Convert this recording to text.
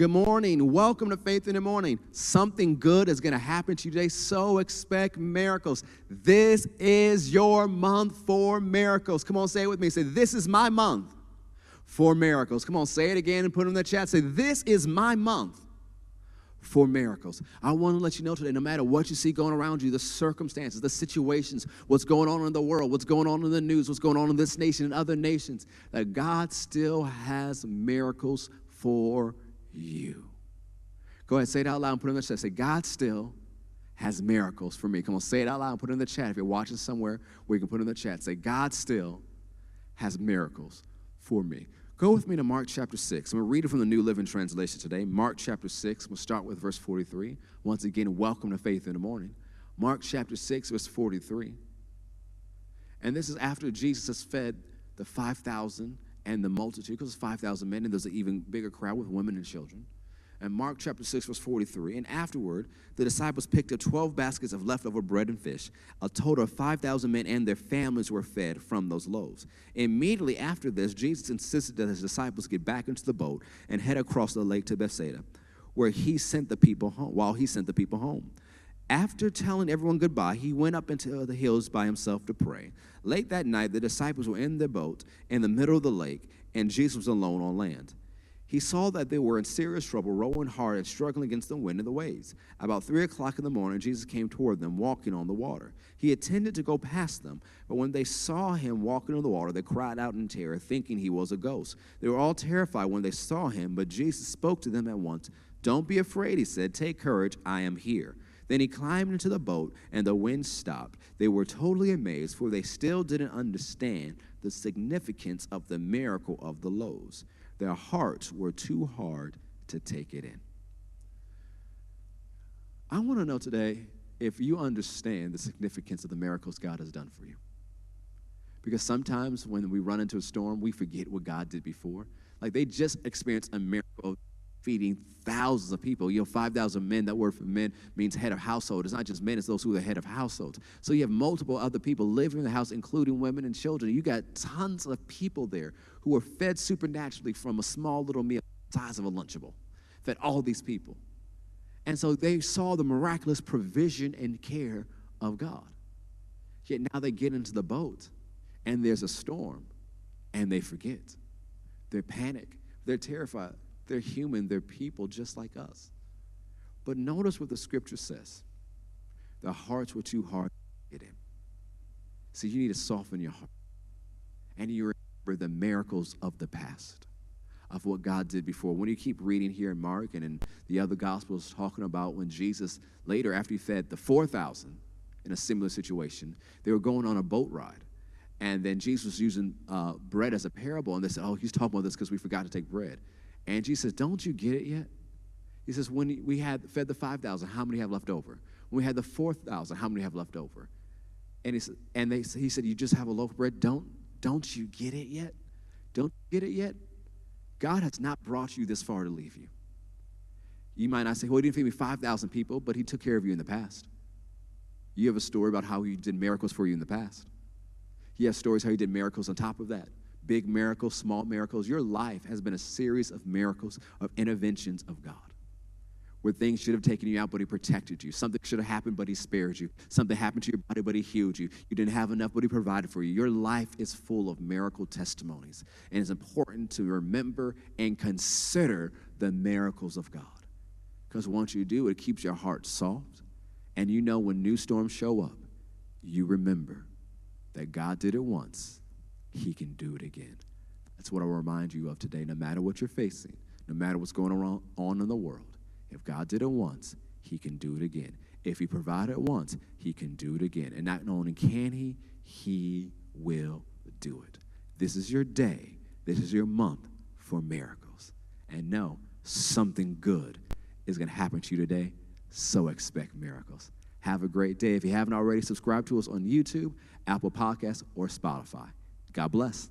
Good morning. Welcome to Faith in the Morning. Something good is going to happen to you today, so expect miracles. This is your month for miracles. Come on, say it with me. Say, this is my month for miracles. Come on, say it again and put it in the chat. Say, this is my month for miracles. I want to let you know today, no matter what you see going around you, the circumstances, the situations, what's going on in the world, what's going on in the news, what's going on in this nation and other nations, that God still has miracles for you. Go ahead, say it out loud and put it in the chat. Say, God still has miracles for me. Come on, say it out loud and put it in the chat. If you're watching somewhere where you can put it in the chat, say, God still has miracles for me. Go with me to Mark chapter 6. I'm going to read it from the New Living Translation today. Mark chapter 6. We'll start with verse 43. Once again, welcome to Faith in the Morning. Mark chapter 6, verse 43. And this is after Jesus has fed the 5,000 and the multitude, because it's 5,000 men, and there's an even bigger crowd with women and children. And Mark chapter 6, verse 43, and afterward, the disciples picked up 12 baskets of leftover bread and fish. A total of 5,000 men and their families were fed from those loaves. Immediately after this, Jesus insisted that his disciples get back into the boat and head across the lake to Bethsaida, where he sent the people home. After telling everyone goodbye, he went up into the hills by himself to pray. Late that night, the disciples were in their boat in the middle of the lake, and Jesus was alone on land. He saw that they were in serious trouble, rowing hard and struggling against the wind and the waves. About 3 o'clock in the morning, Jesus came toward them, walking on the water. He intended to go past them, but when they saw him walking on the water, they cried out in terror, thinking he was a ghost. They were all terrified when they saw him, but Jesus spoke to them at once. "Don't be afraid," he said. "Take courage, I am here." Then he climbed into the boat, and the wind stopped. They were totally amazed, for they still didn't understand the significance of the miracle of the loaves. Their hearts were too hard to take it in. I want to know today if you understand the significance of the miracles God has done for you. Because sometimes when we run into a storm, we forget what God did before. Like they just experienced a miracle of feeding thousands of people. 5,000 men. That word for men means head of household. It's not just men, it's those who are the head of households. So you have multiple other people living in the house, including women and children. You got tons of people there who are fed supernaturally from a small little meal the size of a Lunchable. Fed all these people. And so they saw the miraculous provision and care of God. Yet now they get into the boat, and there's a storm, and they forget. They're panicked. They're terrified. They're human. They're people just like us. But notice what the scripture says. Their hearts were too hard to get in. See, you need to soften your heart. And you remember the miracles of the past, of what God did before. When you keep reading here in Mark and in the other Gospels talking about when Jesus, later after he fed the 4,000 in a similar situation, they were going on a boat ride. And then Jesus was using bread as a parable. And they said, oh, he's talking about this because we forgot to take bread. And Jesus says, don't you get it yet? He says, when we had fed the 5,000, how many have left over? When we had the 4,000, how many have left over? And he said, you just have a loaf of bread? Don't you get it yet? Don't you get it yet? God has not brought you this far to leave you. You might not say, well, he didn't feed me 5,000 people, but he took care of you in the past. You have a story about how he did miracles for you in the past. You have stories how he did miracles on top of that. Big miracles, small miracles. Your life has been a series of miracles, of interventions of God, where things should have taken you out, but he protected you. Something should have happened, but he spared you. Something happened to your body, but he healed you. You didn't have enough, but he provided for you. Your life is full of miracle testimonies, and it's important to remember and consider the miracles of God, because once you do, it keeps your heart soft, and you know when new storms show up, you remember that God did it once. He can do it again. That's what I'll remind you of today. No matter what you're facing, no matter what's going on in the world, if God did it once, he can do it again. If he provided it once, he can do it again. And not only can he will do it. This is your day. This is your month for miracles. And know something good is going to happen to you today, so expect miracles. Have a great day. If you haven't already, subscribe to us on YouTube, Apple Podcasts, or Spotify. God bless.